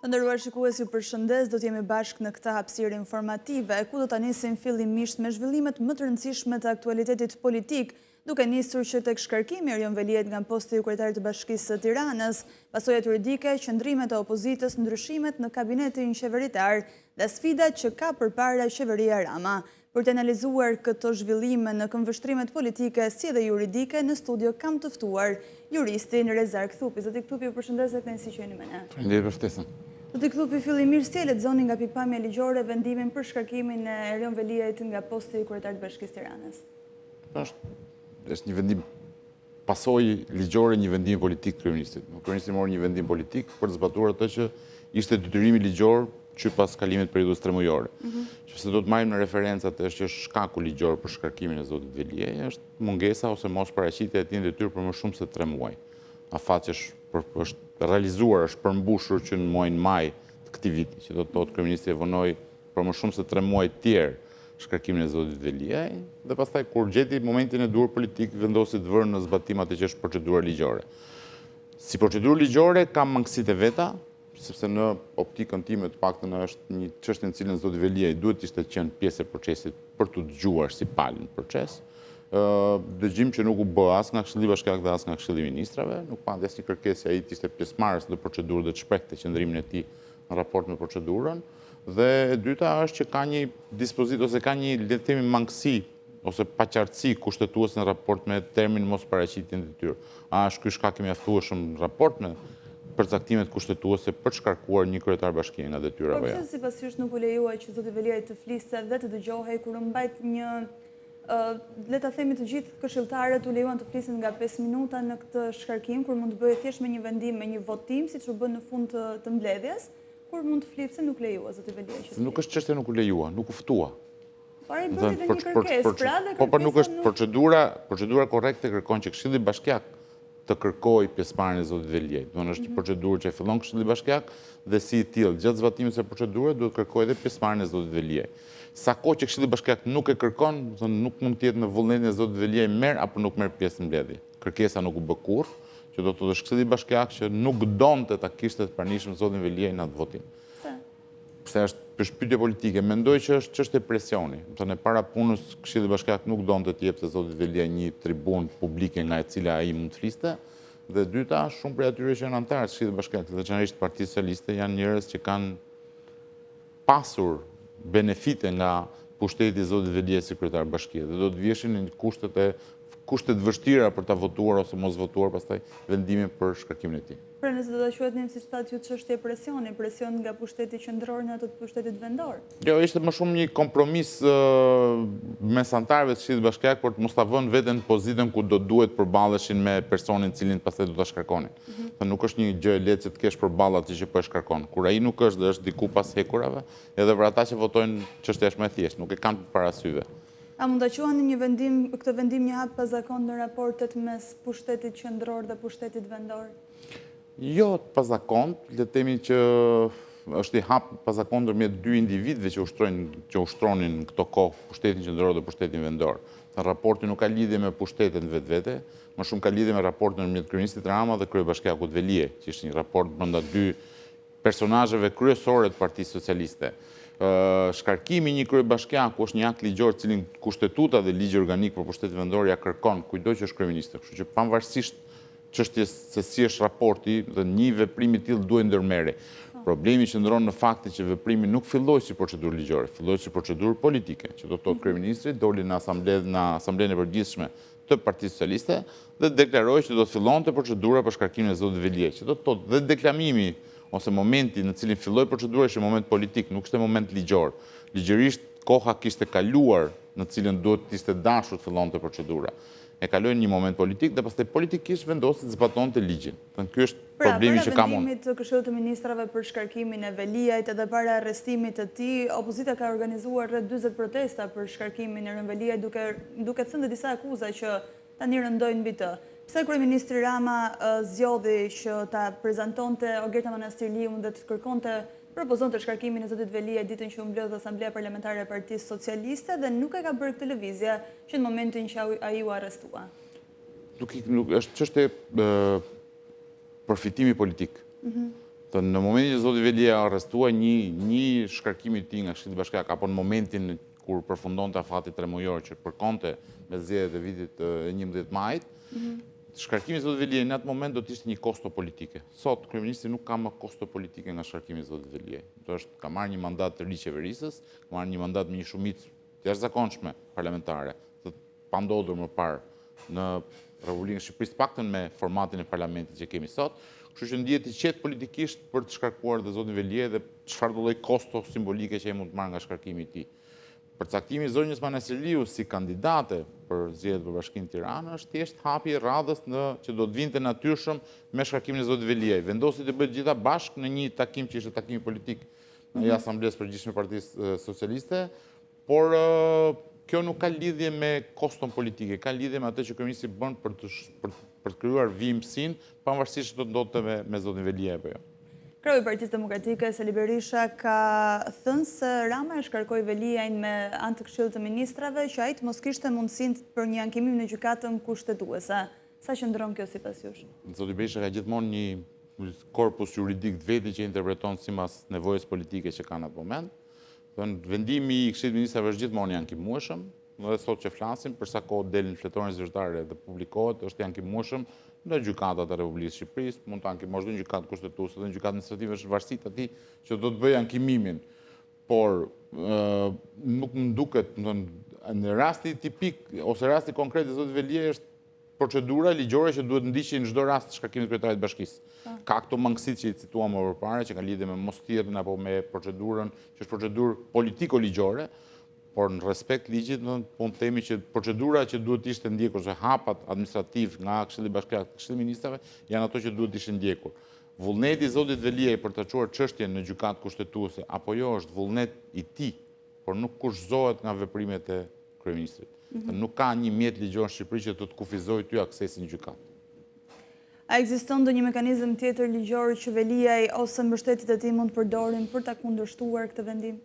Të nderuar shikues, ju përshëndes, do t'jemi bashkë në këtë hapësirë informative, ku do ta nisim fillimisht me zhvillimet më të rëndësishme të aktualitetit politik, duke nisur që tek shkarkimi Erion Veliajt nga posti i kryetarit të Bashkisë së Tiranës, pasojat juridike, qëndrimet e opozitës, ndryshimet në kabinetin qeveritar dhe sfidat që ka përpara qeveria Rama. Për të analizuar këto zhvillime në këmbvështrimet politike si dhe juridike, në studio kam të ftuar juristin Rezar Kthupi. Zoti Kthupi, ju përshëndes dhe kënaqësi që jeni me ne. Faleminderit për ftesën. Zoti Kthupi, fillimisht si e lexoni nga pikpamja ligjore vendimin për shkarkimin e Erion Veliajt nga posti i kryetarit të Bashkisë Tiranës? Është një vendim pasojë ligjore, një vendim politik të kryeministit. Kryeministri mori një vendim politik për të zbatuar atë që ishte detyrimi ligjor që pas kalimit periudhës 3 mujore. Që do të marrim në referencë atë që është shkaku ligjor për shkarkimin e zotit Veliaj, është mungesa ose mos paraqitja e tij në detyrë për më shumë se 3 muaj. Afati është realizuar, është përmbushur që në muajin maj të këtij viti, që do të thotë kryeministri e vonoi për më shumë se 3 muaj të tjerë shkarkimin e zotit Veliaj, dhe pastaj kur gjeti momentin e duhur politik, vendosi të vërë në zbatim atë që është procedura ligjore. Si procedurë ligjore kam mangësitë e veta, sepse në optikën time të paktën është një çështje në cilën zoti Veliaj duhet ishte qenë pjesë e procesit për të dëgjuar si palë në proces. Dëgjim që nuk u bë as nga Këshilli Bashkiak dhe as nga Këshilli i Ministrave, nuk pandi asnjë kërkesë ai ishte pjesëmarrës në procedurë dhe të shprehte qëndrimin e tij në raport me procedurën. Dhe e dyta është që ka një dispozitë ose ka një, le të themi, mangësi ose paqartësi kushtetuese në raport me termin mos paraqitjen e detyrë. A është ky shkak i mjaftueshëm në raport me përcaktimet kushtetuese për të shkarkuar një kryetar bashkie nga detyra apo jo? Po pse sipas jush nuk u lejuaj që zoti Veliaj të fliste dhe të dëgjohej kur mbajt një le ta themi të gjithë këshilltarët u lejuan të flisin nga 5 minuta në këtë shkarkim, kur mund të bëhej thjesht me një vendim, me një votim, siç u bën në fund të mbledhjes, kur mund të flipse nuk lejua zoti Veliaj. Nuk është çështje nuk u lejua, nuk u ftua. Por ai bëri edhe një kërkesë, pra dhe po nuk është procedura korrekte kërkon që Këshilli Bashkiak të kërkoj pjesëmarrjen e zotit Veliajt. Do të është një procedurë që fillon Këshilli Bashkiak dhe si i tillë gjatë zbatimit të procedurës duhet kërkojë edhe pjesëmarrjen e zotit Veliajt. Sa kohë që Këshilli Bashkiak nuk e kërkon, do të nuk mund të jetë në vullnetin e zotit Veliaj merr apo nuk merr pjesë në mbledhje. Kërkesa nuk u bë kurrë, që do të thotë Këshilli Bashkiak që nuk donte ta kishte të pranishëm zotin Veliaj në atë votim. Pse është përshpytje politike, mendoj që është çështje presioni. Në para punës Këshilli Bashkiak nuk donte të jepte zotit Veliaj një tribunë publike nga e cila ai mund të fliste. Dhe dyta, shumë prej atyre që janë anëtarë të Këshillit Bashkiak, dhe veçanërisht Partisë Socialiste, janë njerëz që kanë pasur benefite nga pushteti i zotit Veliaj si kryetar bashkie dhe do të vjeshin në kushtet vështira për ta votuar ose mos votuar pastaj vendimin për shkarkimin e tij. Pra nëse do ta quajtnim siç thatë ju çështje presioni, presion nga pushteti qendror në atë të pushtetit vendor. Jo, ishte më shumë një kompromis mes anëtarëve të Këshillit Bashkiak për të mos ta vënë veten në pozitën ku do duhet përballeshin me personin cilin pastaj do ta shkarkonin. Nuk është një gjë e lehtë që të kesh përballë atë që po e shkarkon. Kur ai nuk është dhe është diku pas hekurave, edhe për ata që votojnë çështja është më e thjeshtë, nuk e kanë para syve. A mund ta quani këtë vendim një hap pazakon në raportet mes pushtetit qendror dhe pushtetit vendor? Jo pazakon, le të themi që është i hap pazakon ndërmjet dy individëve që ushtronin në këto kohë pushtetin qendror dhe pushtetin vendor. Raporti nuk ka lidhje me pushtetet vetvete, më shumë ka lidhje me raportin ndërmjet kryeministit Rama dhe kryebashkiakut Veliaj, që ishte një raport brenda dy personazheve kryesore të Partisë Socialiste. Shkarkimi një kryebashkiaku është një akt ligjor cilin kushtetuta dhe ligji organik për pushtetin vendor ja kërkon kujdo që është kryeminist. Kështu që pavarësisht çështjes se si është raporti dhe një veprim i tillë duhet ndërmerrë. Problemi qëndron në faktin që veprimi nuk filloi si procedurë ligjore, filloi si procedurë politike, që do të thotë kryeministri doli në asamblenë e përgjithshme të Partisë Socialiste dhe deklaroi që do të fillonte procedura për shkarkimin e zotit Veliaj, që do të thotë dhe deklamimi ose momenti në cilin filloi procedura ishte moment politik, nuk ishte moment ligjor. Ligjërisht koha kishte kaluar në cilën duhet të ishte dashur të fillonte procedura. E kaloi një moment politik dhe pastaj politikisht vendosi të zbatonte ligjin. Ky është problemi që kam unë. Para vendimit të Këshillit të Ministrave për shkarkimin e Veliajt edhe para arrestimit të tij, opozita ka organizuar rreth 40 protesta për shkarkimin e Erion Veliajt duke thënë disa akuza që tani rëndojnë mbi të. Pse kryeministri Rama zgjodhi që ta prezantonte Ogerta Manastirliun dhe të propozonte shkarkimin e zotit Veliajt ditën që u mbledh Asamblea Parlamentare e Partisë Socialiste dhe nuk e ka bërë këtë lëvizje që në momentin që ai u arrestua? Është çështje përfitimi politik. Në momentin që zoti Velia arrestua një shkarkim i tij nga Këshilli Bashkiak, apo në momentin kur përfundonte afati tremujor që përkonte me zgjedhjet e vitit 11 majit, shkarkimi i zotit Veliaj në atë moment do të ishte një kosto politike. Sot kryeministri nuk ka më kosto politike nga shkarkimi i zotit Veliaj. Ka marrë një mandat të ri qeverisës, ka marrë një mandat me një shumicë jashtëzakonshme parlamentare, të pandodhur më parë në Republikën e Shqipërisë, paktën me formatin e parlamentit që kemi sot. Kështu që ndihet i qetë politikisht për të shkarkuar dhe zotin Veliaj dhe çfarë do lloj kosto simbolike që ai mund të marrë nga shkarkimi i tij. Përcaktimi i zonjës Manasiliu si kandidate për zgjedhjet për Bashkinë Tiranë është thjesht hapi i radhës që do të vinte natyrshëm me shkarkimin e zotit Veliaj. Vendosi të bëjë gjitha bashkë në një takim që ishte takimi politik në Asamblesë Përgjithshme e Partisë Socialiste, por kjo nuk ka lidhje me koston politike, ka lidhje me atë që kryeministri bën për të krijuar vijimsinë, pavarësisht do të ndodhte me zotin Veliaj apo jo. Kreu i Partisë Demokratike, Sali Berisha, ka thënë se Rama e shkarkoi Veliajin me anë të Këshillit të Ministrave që ai të mos kishte mundësinë për një ankimim në gjykatën kushtetuese. Sa qëndron kjo sipas jush? Zoti Berisha ka gjithmonë një korpus juridik të vetë që interpreton sipas nevojës politike që ka në atë moment. Vendimi i Këshillit të Ministrave është gjithmonë i ankimueshëm, dhe sot që flasim, për sa kohë del në fletorin zyrtare dhe publikohet, është i ankimueshëm në gjykatat e Republikës së Shqipërisë, mund të ankimosh dhe në gjykatë kushtetuese dhe në gjykatë administrative, është varësi atij që do të bëjë ankimimin. Por nuk më duket, në rasti tipik ose rasti konkret i zotit Veliaj është procedura ligjore që duhet ndiqej në çdo rast të shkarkimit të kryetarit të bashkisë. Ka këto mangësitë që i cituam më përpara, që kanë lidhje me mosthirrjen apo me procedurën, që është procedurë politiko-ligjore, por në respekt ligjit, po në themi që procedura që duhet ishte ndjekur, ose hapat administrativ nga Këshilli Bashkiak, Këshilli Ministrave, janë ato që duhet ishte ndjekur. Vullneti i zotit Veliaj për të çuar çështjen në gjykatë kushtetuese apo jo është vullnet i tij, por nuk kushtohet nga veprimet e kryeministrit. Nuk ka një mjet ligjor në Shqipëri që të kufizojë ty aksesin në gjykatë. A ekziston ndonjë mekanizëm tjetër ligjor që Veliaj ose mbështetjet e tij mund të përdorin për ta kundërshtuar këtë vendim?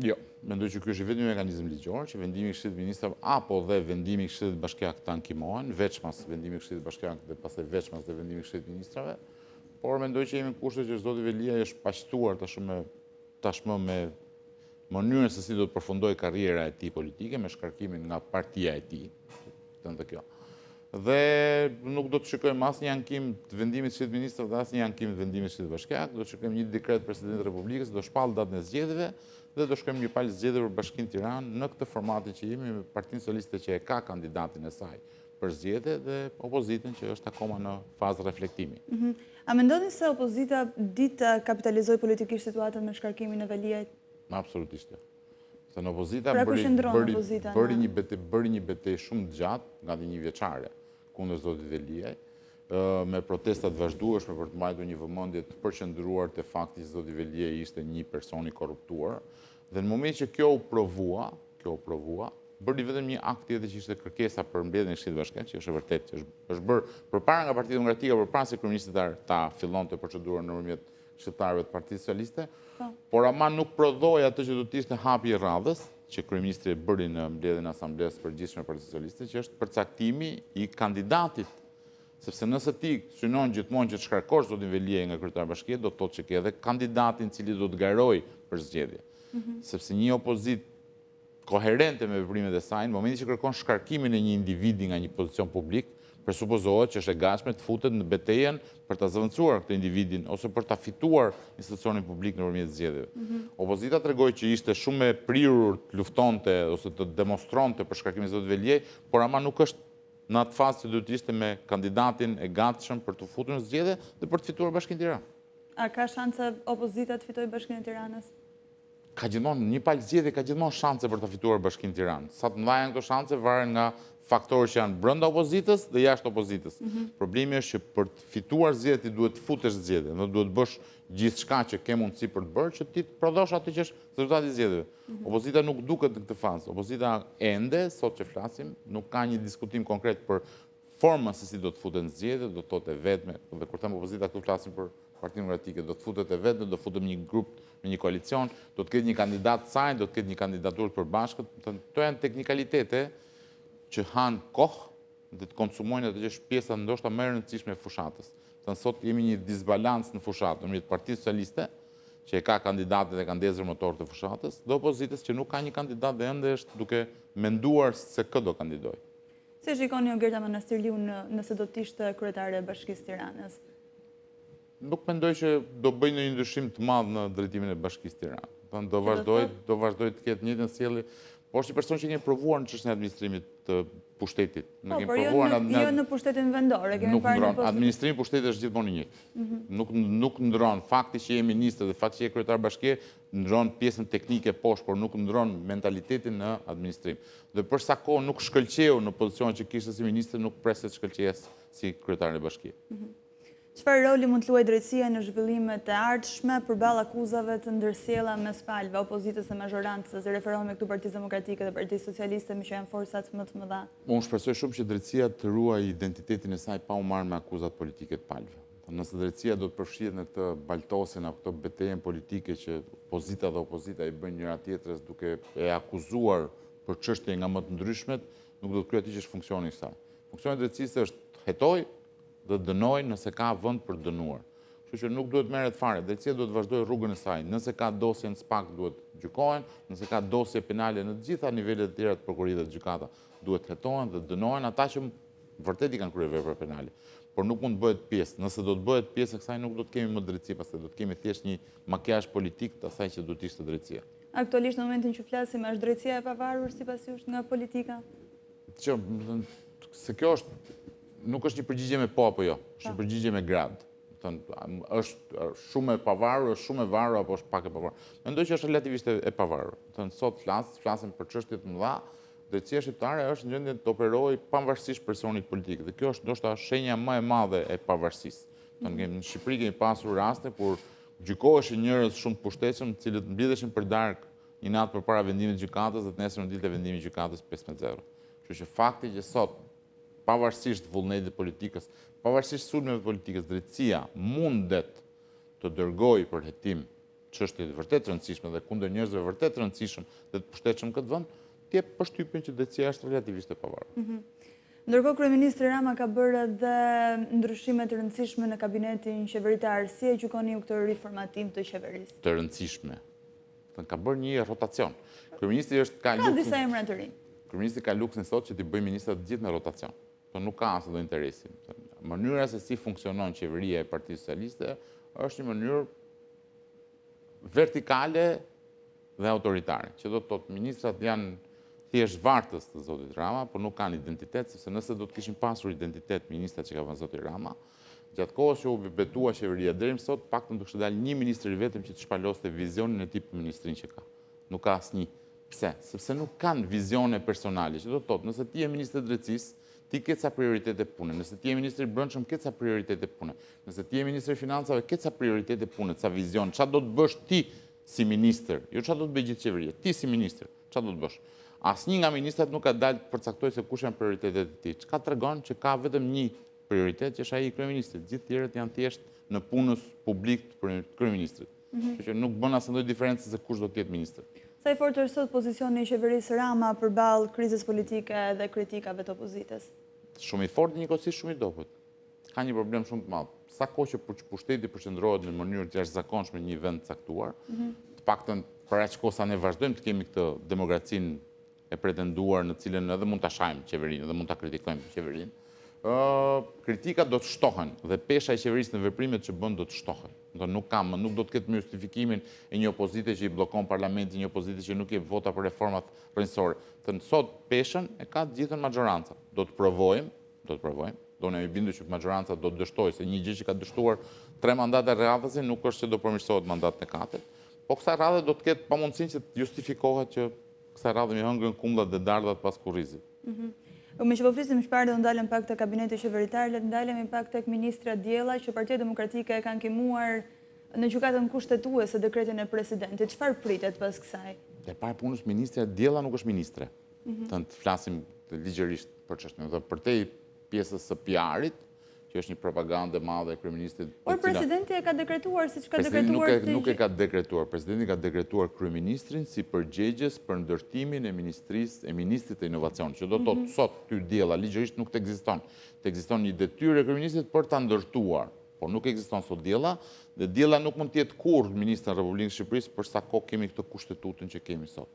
Jo, mendoj që ky është vetëm një mekanizëm ligjor që vendimi i Këshillit të Ministrave apo dhe vendimi i Këshillit Bashkiak të ankimohen, veçmas vendimi i Këshillit Bashkiak dhe pastaj veçmas dhe vendimi i Këshillit të Ministrave, por mendoj që jemi në kushte që zoti Veliaj është paqëtuar tashmë me mënyrën se si do të përfundojë karriera e tij politike, me shkarkimin nga partia e tij, të kjo. Dhe nuk do të shikojmë asnjë ankim të vendimit të Këshillit të Ministrave dhe asnjë ankim të vendimit të Këshillit Bashkiak, do të shikojmë një dekret të Presidentit të Republikës, do shpall datën e zgjedhjeve dhe do shkojmë një palë zgjedhjeve për Bashkinë Tiranë në këtë formatin që jemi me Partinë Socialiste që e ka kandidatin e saj për zgjedhje dhe opozitën që është akoma në fazë reflektimi. A mendoni se opozita ditë të kapitalizoj politikisht situatën me shkarkimin e Veliajit? Absolutisht jo. Se në opozita bëri një betejë shumë të gjatë, gati një vjeçare, kundër zotit Veliaj, me protestat vazhdueshme për të mbajtur një vëmendje të përqendruar te fakti që zoti Veliaj ishte një person i korruptuar, dhe në moment që kjo u provua, bëri vetëm një akt tjetër që ishte kërkesa për mbledhjen e Këshillit Bashkiak, që është e vërtetë që është bërë përpara nga Partia Demokratike, përpara se kryeministri ta fillonte procedurën nëpërmjet këshilltarëve të Partisë Socialiste, por ama nuk prodhoi atë që do të ishte hapi i radhës që kryeministri e bëri në mbledhjen e Asamblesë Përgjithshme e Partisë Socialiste, që është përcaktimi i kandidatit. Sepse nëse ti synon gjithmonë që të shkarkosh zotin Veliaj nga kryetari i bashkisë, do të thotë që ke edhe kandidatin i cili do të garojë për zgjedhje. Sepse një opozitë koherente me veprimet e saj, në momentin që kërkon shkarkimin e një individi nga një pozicion publik, presupozohet që është e gatshme të futet në betejën për ta zëvendësuar këtë individin ose për ta fituar institucionin publik nëpërmjet zgjedhjeve. Opozita tregoi që ishte shumë e prirur të luftonte ose të demonstronte për shkarkimin e zotit Veliaj, por ama nuk është në atë fazë që duhet të ishte me kandidatin e gatshëm për të futur në zgjedhje dhe për të fituar Bashkinë Tiranë. A ka shanse opozita të fitojë Bashkinë e Tiranës? Ka gjithmonë, një palë zgjedhje ka gjithmonë shanse për të fituar Bashkinë Tiranë. Sa të mëdha janë këto shanse varen nga faktorë që janë brenda opozitës dhe jashtë opozitës. Problemi është që për të fituar zgjedhjet ti duhet të futesh në zgjedhje, dhe duhet bësh gjithçka që ke mundësi për të bërë që ti të prodhosh atë që është rezultati i zgjedhjeve. Opozita nuk duket në këtë fazë. Opozita ende, sot që flasim, nuk ka një diskutim konkret për formën se si do të futet në zgjedhje, do të thotë vetme, dhe kur them opozita këtu flasim për Partinë Demokratike, do të futet e vetme, do futem një grup me një koalicion, do të ketë një kandidat saj, do të ketë një kandidaturë të përbashkët. Këto janë teknikalitete që hanë kohë dhe të konsumojnë atë që është pjesa ndoshta më e rëndësishme e fushatës. Sot jemi një disbalans në fushat, në mjetë Partisë Socialiste, që e ka kandidatët e ka ndezër motor të fushatës, dhe opozitës që nuk ka një kandidat dhe ende është duke menduar se këtë do kandidoj. Si shikoni o Gerta Manastirliu nëse do t'ishte kryetare e Bashkisë Tiranës? Nuk mendoj që do bëj një ndryshim të madh në drejtimin e Bashkisë Tiranë. Do vazhdoj të ketë njëjtën sjellje, por është një person që kemi provuar në çështjen e administrimit të pushtetit. Por jo në pushtetin vendor, e kemi parë në postë. Administrimi i pushtetit është gjithmonë i njëjtë. Nuk ndron fakti që je ministër dhe fakti që je kryetar bashkie, ndron pjesën teknike poshtë, por nuk ndron mentalitetin në administrim. Dhe për sa kohë nuk shkëlqeu në pozicionin që kishte si ministër, nuk preset të shkëlqejes si kryetar i bashkisë. Çfarë roli mund të luajë drejtësia në zhvillimet e ardhshme përballë akuzave të ndërsjella mes palëve opozitës dhe majorancës? Referohemi këtu Partisë Demokratike dhe Partisë Socialiste, që janë forcat më të mëdha. Unë shpresoj shumë që drejtësia të ruajë identitetin e saj pa u marrë me akuzat politike të palëve. Nëse drejtësia do të përfshihet në këtë baltosin apo këtë betejën politike që pozita dhe opozita i bëjnë njëra tjetrës duke e akuzuar për çështje nga më të ndryshmet, nuk do të kryej atë që është funksioni i saj. Funksioni i drejtësisë është hetoj dhe dënoj nëse ka vend për dënuar. Kështu që nuk duhet merret fare, drejtësia duhet vazhdojë rrugën e saj. Nëse ka dosje në SPAK duhet gjykohen, nëse ka dosje penale në të gjitha nivelet e tjera të prokurisë dhe gjykata duhet hetohen dhe dënohen ata që vërtet i kanë kryer vepra penale. Por nuk mund të bëhet pjesë. Nëse do të bëhet pjesë e kësaj nuk do të kemi më drejtësi, pastaj do të kemi thjesht një makazh politik të asaj që duhet të ishte drejtësia. Aktualisht në momentin që flasim është drejtësia e pavarur sipas jush nga politika? Se kjo nuk është një përgjigje me po apo jo, është një përgjigje me grad. Është shumë e pavarur, është shumë e varur apo është pak e pavarur. Mendoj që është relativisht e pavarur. Sot flasim për çështje të mëdha, drejtësia shqiptare është në gjendje të operojë pavarësisht personit politik. Dhe kjo është ndoshta shenja më e madhe e pavarësisë. Në Shqipëri kemi pasur raste kur gjykoheshin njerëz shumë të pushtetshëm, të cilët mblidheshin për darkë një natë përpara vendimit të gjykatës dhe të nesër në ditë e vendimit të gjykatës 15-0. Kështu që fakti që sot pavarësisht vullnetit politikës, pavarësisht sulmeve politikës, drejtësia mundet të dërgojë për hetim çështje të vërtet rëndësishme dhe kundër njerëzve vërtet rëndësishëm dhe të pushtetshëm këtë vend, të jep përshtypjen që drejtësia është relativisht e pavarur. Ndërkohë kryeministri Rama ka bërë edhe ndryshime të rëndësishme në kabinetin qeveritar. Si e gjykoni ju këtë riformatim të qeverisë? Të rëndësishme. Ka bërë një rotacion. Kryeministri ka disa emra të rinj. Kryeministri ka luksin sot që t'i bëjë ministrat të gjithë në rotacion. Nuk ka asë do interesin. Mënyra se si funksionon qeveria e Partisë Socialiste është një mënyrë vertikale dhe autoritare, që do të thotë ministrat janë thjesht vartës të zotit Rama, por nuk kanë identitet, sepse nëse do të kishin pasur identitet ministrat që ka vënë zoti Rama, gjatë kohës që u betua qeveria deri më sot, paktën do kishte dalë një ministër i vetëm që të shpaloste vizionin e tip ministrin që ka. Nuk ka asnjë. Pse? Sepse nuk kanë vizione personale, që do të thotë, nëse ti je ministër i drejtësisë, ti ke ca prioritete pune. Nëse ti je ministri i brendshëm, ke ca prioritete pune. Nëse ti je ministri i financave, ke ca prioritete pune, ca vizion. Çfarë do të bësh ti si ministër? Jo çfarë do të bëj gjithë qeveria. Ti si ministër, çfarë do të bësh? Asnjë nga ministrat nuk ka dalë të përcaktojë se kush janë prioritetet e tij. Çka tregon që ka vetëm një prioritet, që është ai i kryeministrit. Gjithë tjerët janë thjesht në punës publik të kryeministrit. Kështu që nuk bën asnjë diferencë se kush do të jetë ministër. Sa i fortë është sot pozicioni i qeverisë Rama përballë krizës politike dhe kritikave të opozitës? Shumë i fortë, njëkohësisht shumë i dobët. Ka një problem shumë të madh. Sa kohë që pushteti përqendrohet në mënyrë të jashtëzakonshme në një vend të caktuar, të paktën për aq kohë sa ne vazhdojmë të kemi këtë demokracinë e pretenduar në cilën edhe mund ta shajmë qeverinë, edhe mund ta kritikojmë qeverinë, kritikat do të shtohen dhe pesha e qeverisë në veprimet që bën do të shtohen. Nuk do të ketë më justifikimin e një opozite që i bllokon parlamentin, një opozite që nuk jep vota për reformat rrënjësore. Sot peshën e ka të gjithën majoranca. Do të provojmë, do ne i bindur që majoranca do të dështojë, se një gjë që ka dështuar 3 mandate radhëse nuk është që do përmirësohet mandatin e katërt. Po kësaj radhe do të ketë pamundësinë që të justifikohet që kësaj radhe mi hëngrën kumllat dhe dardhat pas kurrizit. Me që po flisim shparë dhe ndalëm pak të kabinetit qeveritar, le të ndalemi pak tek ministra Djella, që Partia Demokratike e kanë kimuar në gjykatën kushtetuese dekretin e presidentit. Çfarë pritet pas kësaj? E para punës ministra Djella nuk është ministre. Të flasim ligjërisht për çështjen. Dhe përtej pjesës së PR-it, që është një propagandë e madhe e kryeministit. Por presidenti e ka dekretuar siç ka dekretuar. Nuk e ka dekretuar. Presidenti ka dekretuar kryeministrin si përgjegjës për ndërtimin e ministrit të inovacionit, që do të thotë sot ty Djella ligjërisht nuk ekziston. Ekziston një detyrë e kryeministrit për ta ndërtuar por nuk ekziston sot diella, dhe diella nuk mund të jetë kurrë ministri i Republikës së Shqipërisë për sa kohë kemi këtë kushtetutën që kemi sot.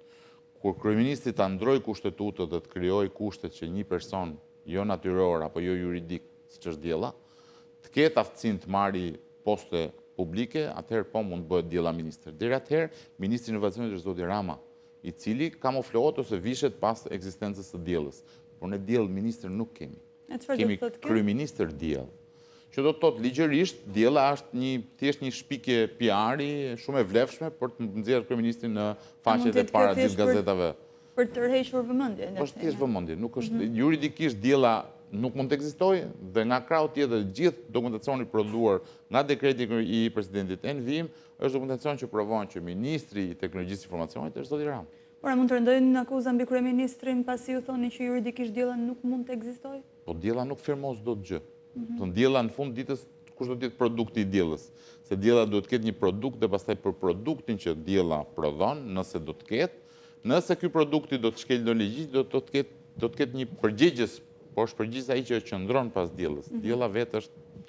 Kur kryeministri ta ndrojë kushtetutën dhe të krijojë kushtet që një person jo natyror apo jo juridik, siç është diella, të ketë aftësinë të marrë poste publike, atëherë po mund bëhet diella ministër. Deri atëherë, ministri i inovacionit është zoti Rama, i cili kamuflohet ose vishet pas ekzistencës së diellës. Por ne diell ministër nuk kemi. Kemi kryeministër diell. Që do të thotë ligjërisht, diella është thjesht një shpikje PR-i shumë e vlefshme për të nxjerrë kryeministrin në faqet e para të gazetave. Për të tërhequr vëmendjen. Është thjesht vëmendje, nuk është juridikisht diella nuk mund të ekzistojë dhe nga krau tjetër gjithë dokumentacioni prodhuar nga dekreti i presidentit në vijim është dokumentacion që provon që ministri i teknologjisë informacionit është zoti Rama. Por mund të rëndojnë akuzën mbi kryeministrin pasi u thoni që juridikisht diella nuk mund të ekzistojë? Po diella nuk firmos dot gjë. Diella në fund ditës kush do të jetë produkti i diellës? Se diella duhet të ketë një produkt dhe pastaj për produktin që diella prodhon, nëse do të ketë, nëse ky produkti do të shkelë në ligj, do të ketë një përgjegjës, por është përgjegjës ai që qëndron pas diellës. Diella vetë është,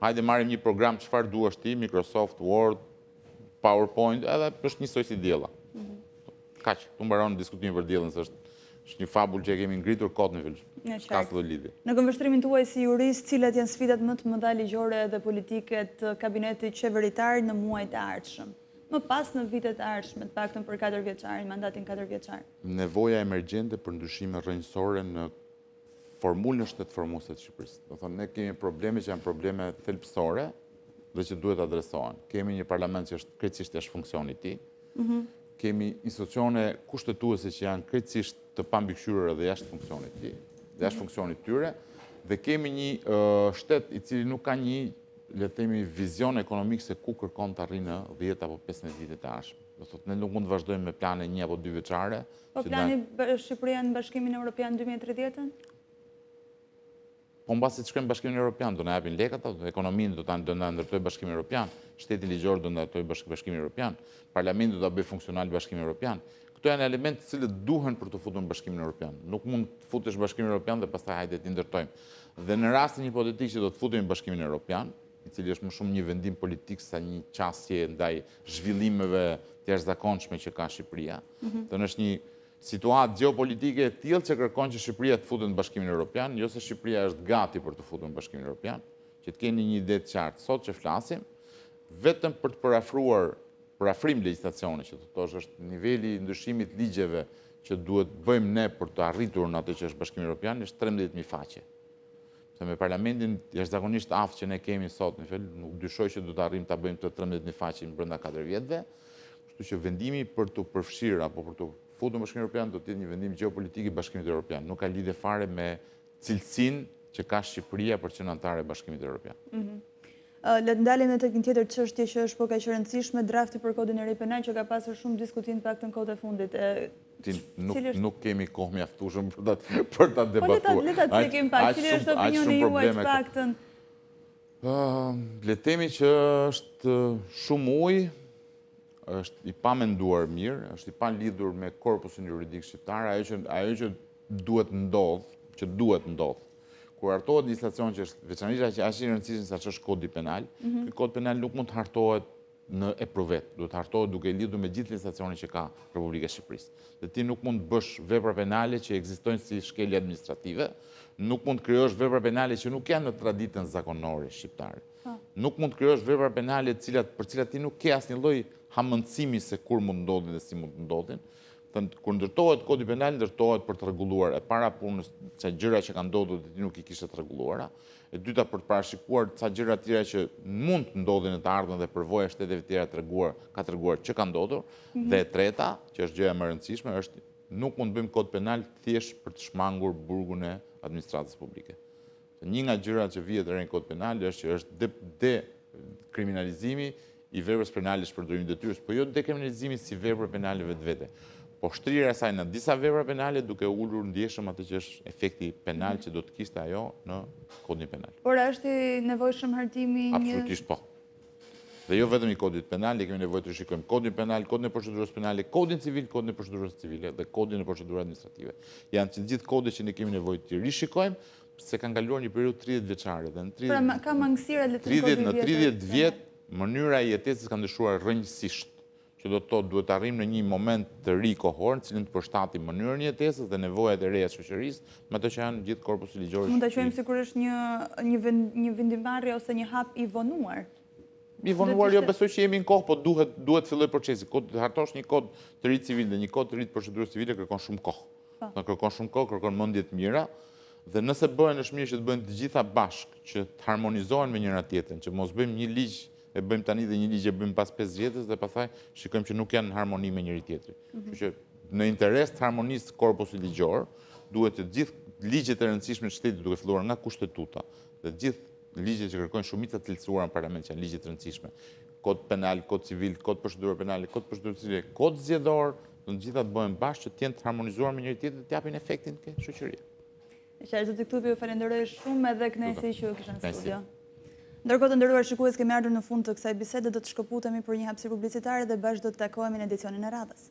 hajde marrim një program çfarë duash ti, Microsoft Word, PowerPoint, edhe është njësoj si diella. Kaq, tu mbaron diskutimi për diellën, se është një fabul që e kemi ngritur kot në fillë. Ka të lidhje. Në këmbështrimin tuaj si jurist, cilat janë sfidat më të mëdha ligjore dhe politike të kabinetit qeveritar në muajt e ardhshëm? Më pas në vitet e ardhshme, të paktën për 4 vjeçarin, mandatin 4 vjeçar. Nevoja emergjente për ndryshime rrënjësore në formulën e shtetformuese të Shqipërisë. Do thonë ne kemi probleme që janë probleme thelbësore dhe që duhet adresohen. Kemi një parlament që është krejtësisht jashtë funksionit të tij. Kemi institucione kushtetuese që janë krejtësisht të pambikëqyrura dhe jashtë funksionit të tij, jashtë funksionit tyre, dhe kemi një shtet i cili nuk ka një, le të themi, vizion ekonomik se ku kërkon të arrijë në 10 apo 15 vitet e ardhshme. Do thotë ne nuk mund të vazhdojmë me plane 1 apo 2 vjeçare. Po plani Shqipëria në Bashkimin Evropian 2030-ën? Po mbasi të shkojmë Bashkimin Evropian, do na japin lekët, ekonominë do na ndërtoj Bashkimi Evropian, shteti ligjor do ndërtoj Bashkimin Evropian, parlamenti do ta bëjë funksional Bashkimin Evropian. Këto janë elementë të cilët duhen për të futur në Bashkimin Evropian. Nuk mund të futesh në Bashkimin Evropian dhe pastaj hajde të ndërtojmë. Dhe në rastin hipotetik që do të futemi në Bashkimin Evropian, i cili është më shumë një vendim politik sa një qasje ndaj zhvillimeve të jashtëzakonshme që ka Shqipëria, do është një situatë gjeopolitike e tillë që kërkon që Shqipëria të futet në Bashkimin Evropian, jo se Shqipëria është gati për të futur në Bashkimin Evropian, që të keni një ide të qartë. Sot që flasim, vetëm për të parafrim legjislacione, që të thosh është niveli i ndryshimit ligjeve që duhet bëjmë ne për të arritur në atë që është Bashkimi Evropian, është 13.000 faqe. Se me parlamentin jashtëzakonisht aftë që ne kemi sot, në fakt, nuk dyshoj që do të arrijmë ta bëjmë të 13.000 faqe brenda 4 vjetëve, kështu që vendimi për të përfshirë apo për të futur në Bashkimin Evropian do të jetë një vendim gjeopolitik i Bashkimit Evropian. Nuk ka lidhje fare me cilësinë që ka Shqipëria për qenë anëtare e Bashkimit Evropian. Le të ndalim edhe tek një tjetër çështje që është po kaq e rëndësishme, drafti për kodin e ri penal që ka pasur shumë diskutim pak të kohët e fundit. Nuk kemi kohë mjaftueshëm për ta debatuar. Po le ta cekim pak, cili është opinioni juaj të paktën? Le të themi që është shumë ujë, është i pamenduar mirë, është i palidhur me korpusin juridik shqiptar, ajo që duhet ndodh, kur hartohet një legislacion që është veçanërisht aq i rëndësishëm sa ç'është kodi penal, ky kod penal nuk mund të hartohet në epruvet, duhet të hartohet duke lidhur me gjithë legislacionin që ka Republika e Shqipërisë. Dhe ti nuk mund të bësh vepra penale që ekzistojnë si shkelje administrative, nuk mund të krijosh vepra penale që nuk janë në traditën zakonore shqiptare. Nuk mund të krijosh vepra penale për cilat ti nuk ke asnjë lloj hamendësimi se kur mund ndodhin dhe si mund të ndodhin. Kur ndërtohet kodi penal, ndërtohet për të rregulluar e para punës ca gjëra që kanë ndodhur dhe ti nuk i kishe të rregulluara, e dyta për të parashikuar ca gjëra të tjera që mund të ndodhin në të ardhmen dhe përvoja e shteteve të tjera ka treguar që ka ndodhur, dhe e treta, që është gjëja më e rëndësishme, është nuk mund të bëjmë kod penal thjesht për të shmangur burgun e administratës publike. Një nga gjërat që vihet në kod penal është që është dekriminalizimi i veprës penale shpërdorimit detyrës, po jo dekriminalizimi si veprë penale vetvete, po shtrirja e saj në disa vepra penale duke ulur ndjeshëm atë që është efekti penal që do të kishte ajo në kodin penal. Por është i nevojshëm hartimi një... Absolutisht po. Dhe jo vetëm i kodit penal, ne kemi nevojë të rishikojmë kodin penal, kodin e procedurës penale, kodin civil, kodin e procedurës civile dhe kodin e procedurës administrative. Janë të gjithë kodet që ne kemi nevojë të rishikojmë, se kanë kaluar një periudhë 30 vjeçare dhe Pra ka mangësira le të thënë në 30 vjet mënyra e jetesës ka ndryshuar rrënjësisht, që do të thotë duhet të arrijmë në një moment të ri kohor, në cilin të përshtatim mënyrën e jetesës dhe nevojat e reja të shoqërisë, me ato që janë gjithë korpusi ligjor. Mund ta quajmë sigurisht një vendimmarrje ose një hap i vonuar. I vonuar jo, besoj që jemi në kohë, po duhet filloj procesi. Të hartosh një kod të ri civil dhe një kod të ri të procedurës civile kërkon shumë kohë. Kërkon shumë kohë, kërkon mendje të mira, dhe nëse bëhen është mirë që të bëhen të gjitha bashkë, që të harmonizohen me njëra tjetrën, që mos bëjmë një ligj e bëjmë tani dhe një ligj e bëjmë pas 5 vjetës dhe pastaj shikojmë që nuk janë në harmoni me njëri tjetri. Kështu që në interes të harmonisë korpusit ligjor, duhet të gjithë ligjet e rëndësishme të shtetit, duke filluar nga kushtetuta dhe gjithë ligjet që kërkojnë shumica të cilësuara në parlament, që janë ligjet të rëndësishme, kod penal, kod civil, kod procedurë penale, kod procedurë civile, kod zgjedhor, do të gjitha të bëhen bashkë që të jenë të harmonizuar me njëri tjetrin dhe të japin efektin ke shoqëria. Qartë zoti Ktupi, ju falenderoj shumë edhe kënaqësi që ju kishën në studio. Ndërkohë të nderuar shikues, kemi ardhur në fund të kësaj bisede, do të shkëputemi për një hapësirë publicitare dhe bashkë do të takohemi në edicionin e radhës.